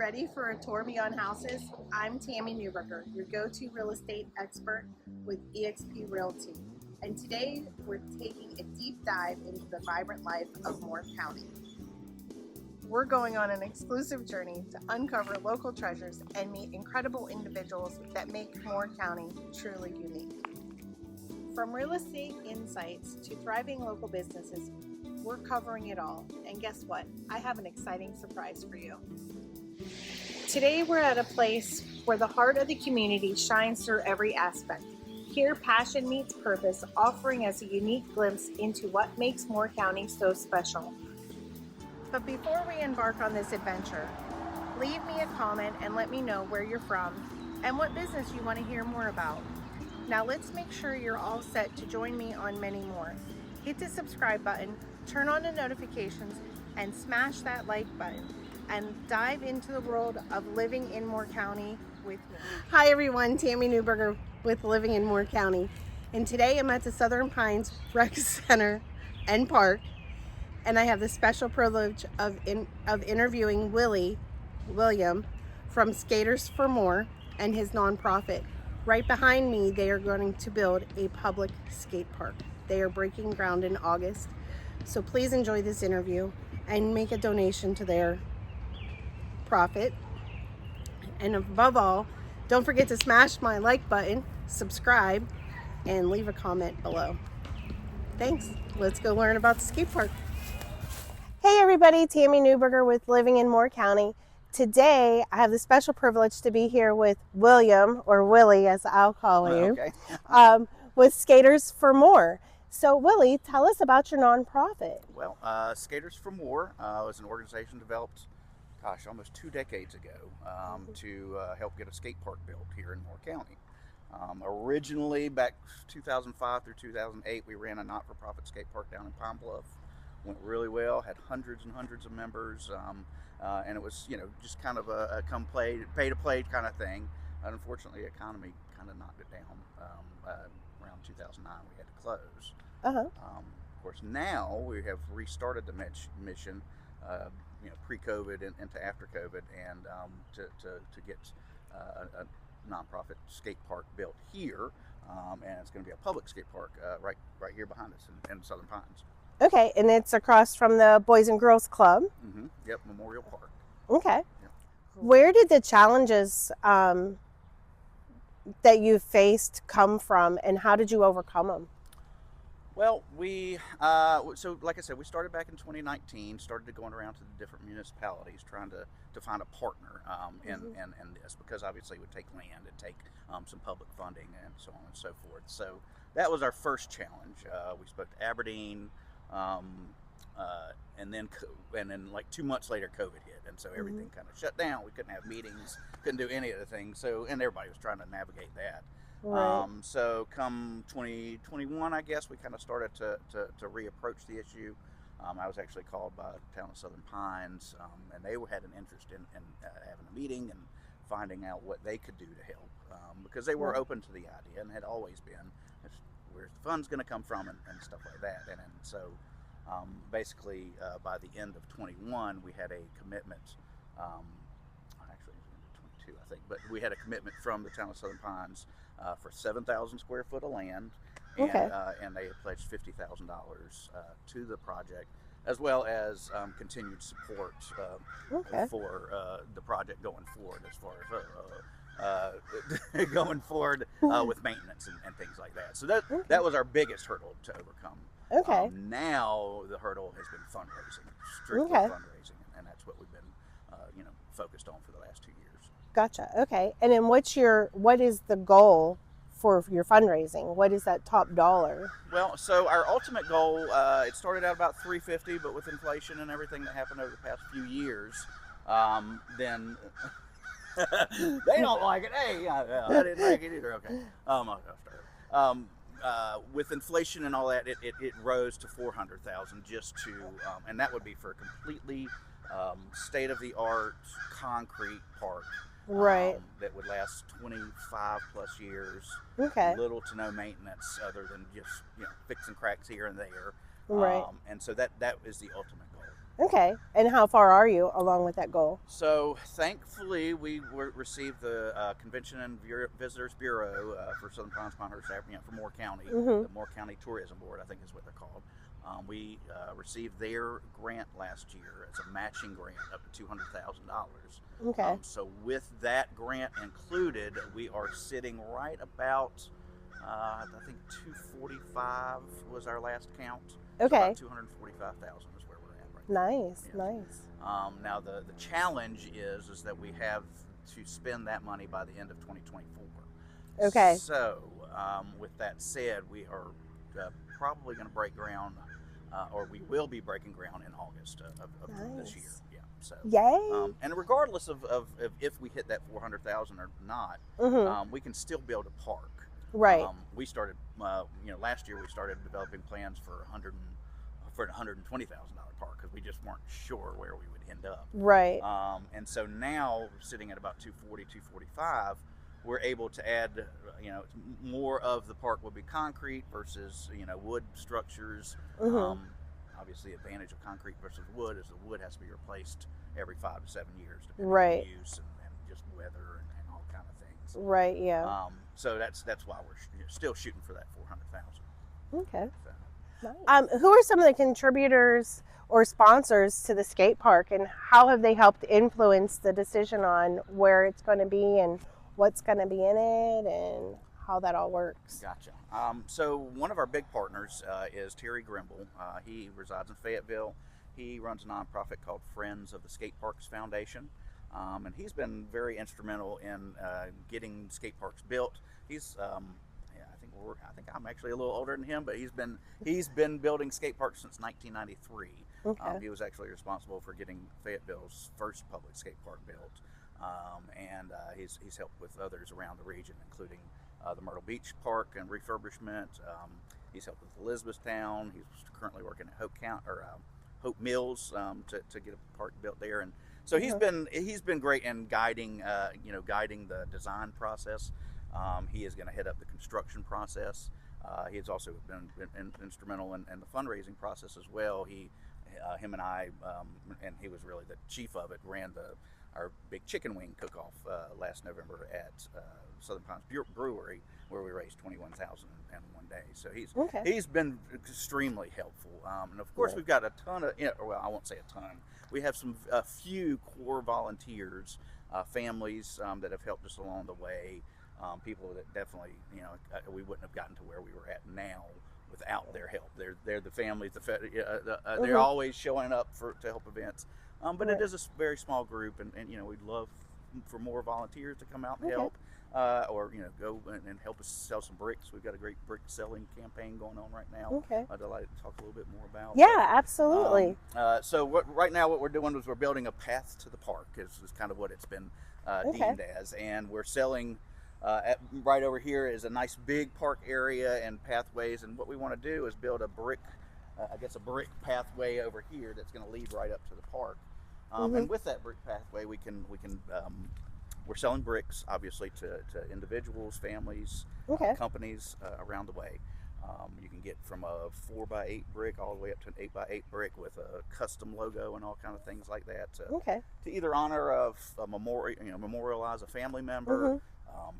Ready for a tour beyond houses? I'm Tami Neuberger, your go-to real estate expert with eXp Realty. And today we're taking a deep dive into the vibrant life of Moore County. We're going on an exclusive journey to uncover local treasures and meet incredible individuals that make Moore County truly unique. From real estate insights to thriving local businesses, we're covering it all. And guess what? I have an exciting surprise for you. Today we're at a place where the heart of the community shines through every aspect. Here, passion meets purpose, offering us a unique glimpse into what makes Moore County so special. But before we embark on this adventure, leave me a comment and let me know where you're from and what business you want to hear more about. Now let's make sure you're all set to join me on many more. Hit the subscribe button, turn on the notifications, and smash that like button, and dive into the world of living in Moore County with me. Hi everyone, Tami Neuberger with Living in Moore County. And today I'm at the Southern Pines Rec Center and Park, and I have the special privilege of interviewing William from Skaters for More and his nonprofit. Right behind me, they are going to build a public skate park. They are breaking ground in August. So please enjoy this interview and make a donation to their profit. And above all, don't forget to smash my like button, subscribe, and leave a comment below. Thanks. Let's go learn about the skate park. Hey everybody, Tami Neuberger with Living in Moore County. Today, I have the special privilege to be here with William, or Willie as I'll call you, with Skaters for More. So Willie, tell us about your nonprofit. Well, Skaters for More was an organization developed, almost 2 decades ago to help get a skate park built here in Moore County. Originally, back 2005 through 2008, we ran a not-for-profit skate park down in Pine Bluff. Went really well, had hundreds and hundreds of members, and it was, just kind of a pay to play kind of thing. Unfortunately, the economy kind of knocked it down. Around 2009, we had to close. Of course, now we have restarted the mission, pre-COVID and into after COVID, and to get a nonprofit skate park built here, and it's going to be a public skate park right here behind us in Southern Pines. Okay, and it's across from the Boys and Girls Club. Mm-hmm. Yep, Memorial Park. Okay. Yep. Where did the challenges that you faced come from, and how did you overcome them? Well, so like I said, we started back in 2019, started going around to the different municipalities trying to find a partner in this, because obviously it would take land and take some public funding and so on and so forth. So that was our first challenge. We spoke to Aberdeen, and then like 2 months later, COVID hit, and so everything kind of shut down. We couldn't have meetings, couldn't do any of the things. So, and everybody was trying to navigate that. Right. So come 2021, I guess, we kind of started to reapproach the issue. I was actually called by the town of Southern Pines, and they had an interest in having a meeting and finding out what they could do to help, because they were open to the idea and had always been, where's the funds going to come from and stuff like that. And so basically by the end of 21, we had a commitment, actually 22 I think, but we had a commitment from the town of Southern Pines for 7,000 square foot of land, and they had pledged $50,000 to the project, as well as continued support for the project going forward, as far as going forward with maintenance and things like that. So that was our biggest hurdle to overcome. Okay. Now the hurdle has been fundraising, strictly fundraising, and that's what we've been focused on for the last 2 years. Gotcha. Okay. And then what is the goal for your fundraising? What is that top dollar? Well, so our ultimate goal, it started out about $350, but with inflation and everything that happened over the past few years, then they don't like it. Hey, I didn't like it either. Okay. I'll start. With inflation and all that, it rose to $400,000 just to, and that would be for a completely state-of-the-art concrete park. Right. That would last 25 plus years. Okay. Little to no maintenance other than just fixing cracks here and there. Right. And so that is the ultimate goal. Okay. And how far are you along with that goal? So thankfully, received the Convention and Visitors Bureau for Southern Pines, Pinehurst, for Moore County, Mm-hmm. the Moore County Tourism Board, I think is what they're called. We received their grant last year. It's a matching grant up to $200,000. Okay. So with that grant included, we are sitting right about, I think 245 was our last count. So Okay. about 245,000 is where we're at right now. Nice. Yes. Nice. Now the challenge is that we have to spend that money by the end of 2024. Okay. So with that said, we are probably going to break ground, or we will be breaking ground in August of this year. Nice. Yeah. So Yay. and regardless of if we hit that 400,000 or not, Mm-hmm. we can still build a park. Right. We started, last year we started developing plans for an $120,000 park because we just weren't sure where we would end up. Right. And so now, sitting at about 240, 245, we're able to add, more of the park will be concrete versus, wood structures. Mm-hmm. Obviously, the advantage of concrete versus wood is the wood has to be replaced every 5 to 7 years, depending Right. on use and just weather and all kind of things. Right. Yeah. So that's why we're still shooting for that 400,000. Okay. So. Nice. Who are some of the contributors or sponsors to the skate park, and how have they helped influence the decision on where it's going to be and what's going to be in it and how that all works? Gotcha. So one of our big partners is Terry Grimble. He resides in Fayetteville. He runs a nonprofit called Friends of the Skate Parks Foundation. And he's been very instrumental in getting skate parks built. He's I think I'm actually a little older than him, but he's been building skate parks since 1993. Okay. He was actually responsible for getting Fayetteville's first public skate park built, and he's helped with others around the region, including the Myrtle Beach Park and refurbishment. He's helped with Elizabethtown. He's currently working at Hope Mills to get a park built there, and so he's been great in guiding the design process. He is going to head up the construction process. He has also been instrumental in the fundraising process as well. Him and I, and he was really the chief of it, ran our big chicken wing cook-off last November at Southern Pines Brewery, where we raised $21,000 in one day. So he's been extremely helpful. And of course, we've got a ton of, well, I won't say a ton. We have a few core volunteers, families that have helped us along the way. People that definitely, we wouldn't have gotten to where we were at now without their help. They're the families. They're always showing up to help events. But it is a very small group, and we'd love for more volunteers to come out and help, or go and help us sell some bricks. We've got a great brick selling campaign going on right now. Okay. I'd like to talk a little bit more about. Yeah, absolutely. So right now what we're doing is we're building a path to the park. Is kind of what it's been deemed as, and we're selling. Right over here is a nice big park area and pathways, and what we want to do is build a brick pathway over here that's going to lead right up to the park. And with that brick pathway, we're selling bricks, obviously, to individuals, families, companies around the way. You can get from a 4x8 brick all the way up to an 8x8 brick with a custom logo and all kind of things like that to either honor a memorialize a family member,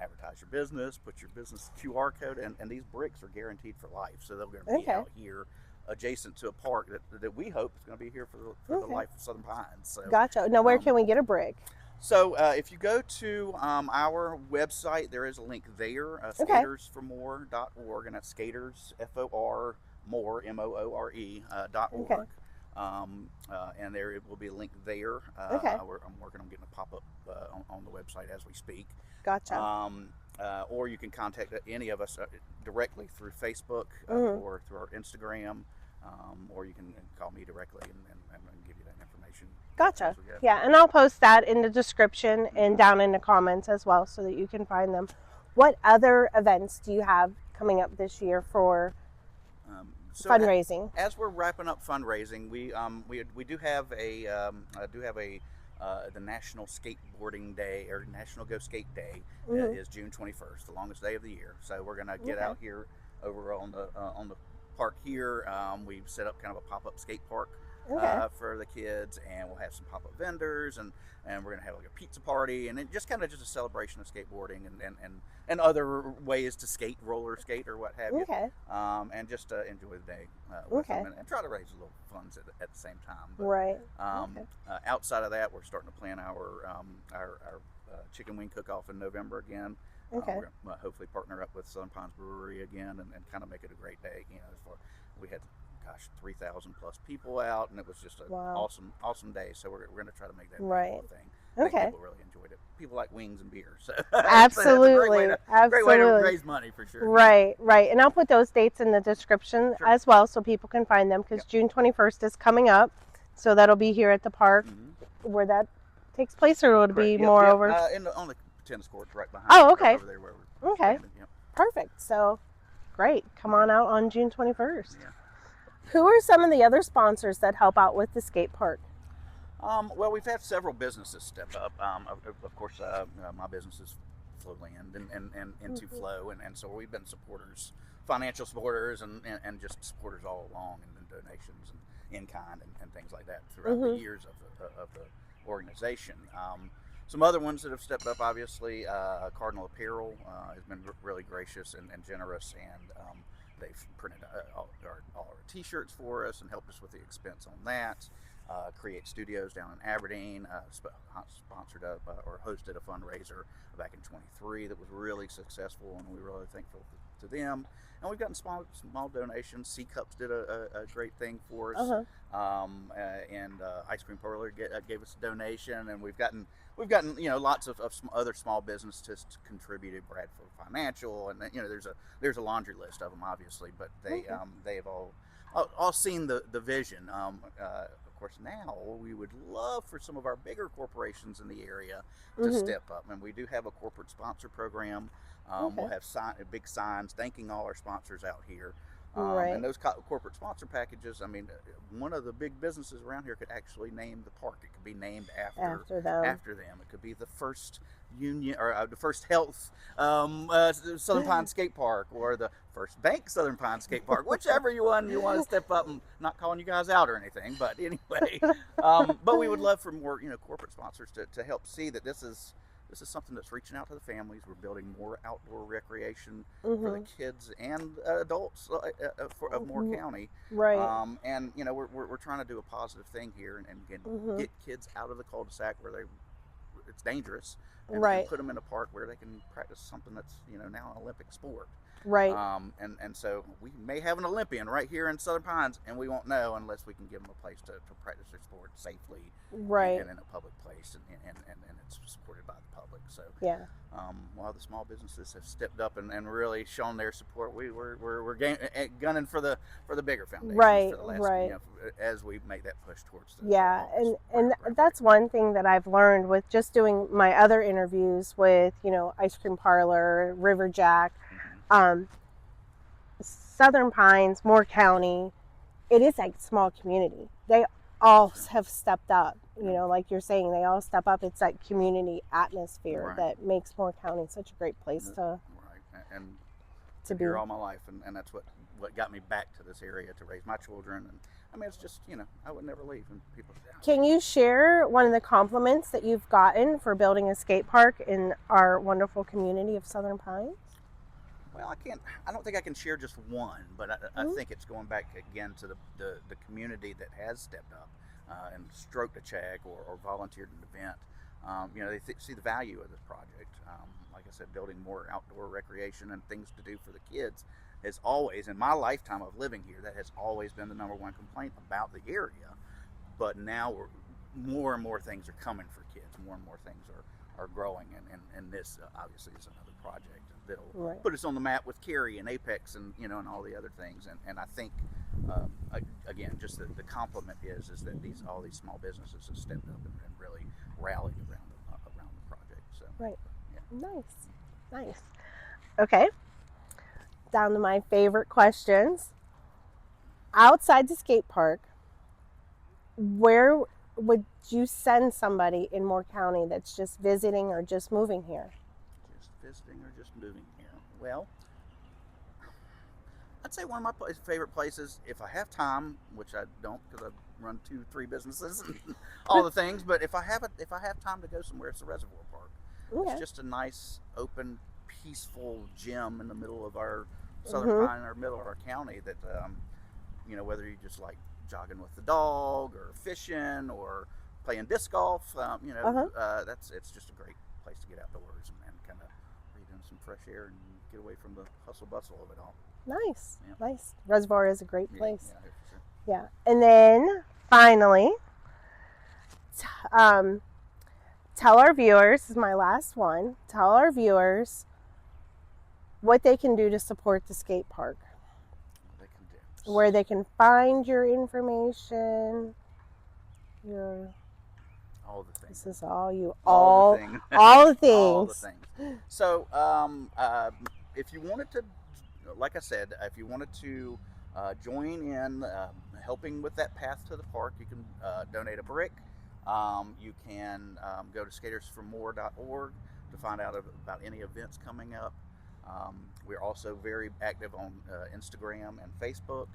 advertise your business, put your business QR code, and these bricks are guaranteed for life. So they're going to be out here adjacent to a park that we hope is going to be here for the life of Southern Pines. So, Gotcha. Now, where can we get a brick? So if you go to our website, there is a link there, skatorsformore.org, and that's skaters, FOR, more, MOORE.org. And there will be a link there. I'm working on getting a pop-up on the website as we speak. Gotcha. Or you can contact any of us directly through Facebook or through our Instagram, or you can call me directly and give you that information. Gotcha. Yeah, and I'll post that in the description and down in the comments as well so that you can find them. What other events do you have coming up this year for fundraising? As we're wrapping up fundraising, we do have the National Skateboarding Day, or National Go Skate Day, is June 21st, the longest day of the year. So we're going to get out here over on the park here. We've set up kind of a pop-up skate park Okay. for the kids, and we'll have some pop-up vendors, and we're gonna have like a pizza party, and it just kind of just a celebration of skateboarding and other ways to skate, roller skate, or what have you, Okay. and just enjoy the day with Okay. them, and try to raise a little funds at the same time. But Right. Okay. outside of that, we're starting to plan our chicken wing cook-off in November again. Okay. We're gonna hopefully partner up with Southern Pines Brewery again, and kind of make it a great day. We had, gosh, 3,000 plus people out, and it was just an Wow. awesome day. So we're going to try to make that Right. a thing. I think Okay. people really enjoyed it. People like wings and beer, so Absolutely. great way to Absolutely. raise money for sure. Right, right. And I'll put those dates in the description Sure. as well so people can find them, because Yep. June 21st is coming up. So that'll be here at the park where that takes place, or will it be Correct. more Yep. over? On the tennis court right behind. Oh, okay. Over there where we're Okay. standing. Yep. Perfect. So great. Come on out on June 21st. Yeah. Who are some of the other sponsors that help out with the skate park? Well, we've had several businesses step up. Of course, my business is Flowland and into Flow, and so we've been supporters, financial supporters, and just supporters all along, and donations and in kind and things like that throughout the years of the organization. Some other ones that have stepped up, obviously, Cardinal Apparel has been really gracious and generous, and they've printed all our T-shirts for us and helped us with the expense on that. Create Studios down in Aberdeen sponsored up or hosted a fundraiser back in 23 that was really successful, and we're really thankful to them. And we've gotten small donations. C Cups did a great thing for us, and Ice Cream Parlor gave us a donation, and we've gotten lots of other small businesses to contribute. Bradford Financial, and there's a laundry list of them, obviously, but they have all seen the vision. Of course, now we would love for some of our bigger corporations in the area to step up, and we do have a corporate sponsor program. We'll have big signs thanking all our sponsors out here. And those corporate sponsor packages, I mean, one of the big businesses around here could actually name the park. It could be named after them. It could be the first union, or the first health Southern Pines Skate Park, or the first bank Southern Pines Skate Park, whichever you want to step up. And not calling you guys out or anything, but anyway, but we would love for more corporate sponsors to help see that this is something that's reaching out to the families. We're building more outdoor recreation for the kids and adults of Moore County. Right. And we're trying to do a positive thing here and get kids out of the cul-de-sac where it's dangerous, and put them in a park where they can practice something that's now an Olympic sport. Right. And so we may have an Olympian right here in Southern Pines, and we won't know unless we can give them a place to practice their sport safely, right, and in a public place, and it's supported by the public. So yeah, while the small businesses have stepped up and really shown their support, we're gunning for the bigger foundations, right, for the last, right, as we make that push towards the and that's one thing that I've learned with just doing my other interviews with Ice Cream Parlor, River Jack. Southern Pines, Moore County, it is like a small community. They all have stepped up, like you're saying, they all step up. It's that community atmosphere that makes Moore County such a great place to be here all my life, and that's what got me back to this area to raise my children. And I mean, it's just I would never leave. And people say, can you share one of the compliments that you've gotten for building a skate park in our wonderful community of Southern Pines? Well, I don't think I can share just one, but I think it's going back again to the community that has stepped up and stroked a check or volunteered an event. They see the value of this project. Like I said, building more outdoor recreation and things to do for the kids has always, in my lifetime of living here, that has always been the number one complaint about the area. But now more and more things are coming for kids. More and more things are growing, and this obviously is another project that'll put us on the map with Cary and Apex and and all the other things. And I think again, just the compliment is that all these small businesses have stepped up and really rallied around the project. So Nice. Okay, down to my favorite questions. Outside the skate park, where would you send somebody in Moore County that's just visiting or just moving here? Just visiting or just moving here? Well, I'd say one of my favorite places, if I have time, which I don't because I run 2-3 businesses and all the things. But if I have time to go somewhere, it's the Reservoir Park. Okay. It's just a nice, open, peaceful gym in the middle of our Southern Pine, or middle of our county. That whether you just like jogging with the dog, or fishing, or playing disc golf, it's just a great place to get outdoors and kind of breathe in some fresh air and get away from the hustle bustle of it all. Nice, Yeah. nice. Reservoir is a great place. Yeah, for sure. Yeah. And then finally, tell our viewers, this is my last one, tell our viewers what they can do to support the skate park. What they can do. Where they can find your information, all the things. This is all you. All the things. All the things. All the things. So, if you wanted to, like I said, if you wanted to join in helping with that path to the park, you can donate a brick. You can go to skatersformore.org to find out about any events coming up. We're also very active on Instagram and Facebook.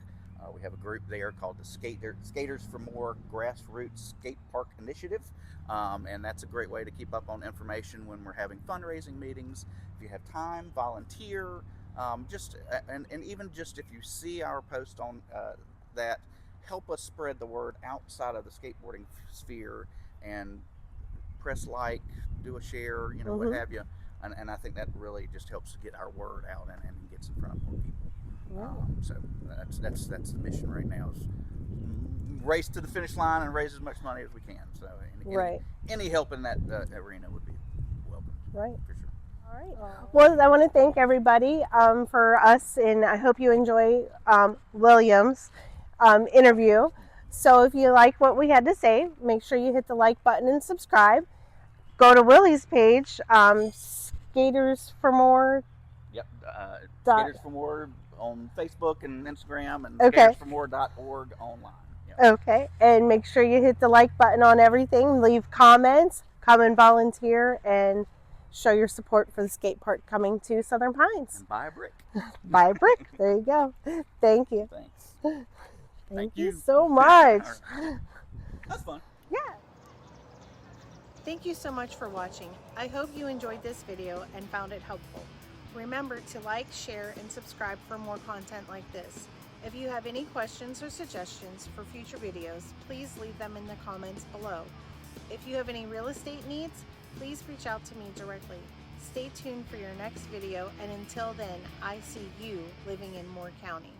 We have a group there called the Skaters for More Grassroots Skate Park Initiative, and that's a great way to keep up on information when we're having fundraising meetings. If you have time, volunteer. And even just if you see our post on that, help us spread the word outside of the skateboarding sphere, and press like, do a share, what have you. And I think that really just helps to get our word out and gets in front of more people. So that's the mission right now, is race to the finish line and raise as much money as we can. So any help in that arena would be welcome. Right. For sure. All right. Well, I want to thank everybody for us, and I hope you enjoy William's interview. So if you like what we had to say, make sure you hit the like button and subscribe. Go to Willie's page, Skaters for More. Yep. Skaters for More on Facebook and Instagram, and skatersformore.org online. Yep. Okay. And make sure you hit the like button on everything. Leave comments. Come and volunteer and show your support for the skate park coming to Southern Pines. And buy a brick. Buy a brick. There you go. Thank you. Thanks. Thank you so much. Right. That's fun. Yeah. Thank you so much for watching. I hope you enjoyed this video and found it helpful. Remember to like, share, and subscribe for more content like this. If you have any questions or suggestions for future videos, please leave them in the comments below. If you have any real estate needs, please reach out to me directly. Stay tuned for your next video, and until then, I see you living in Moore County.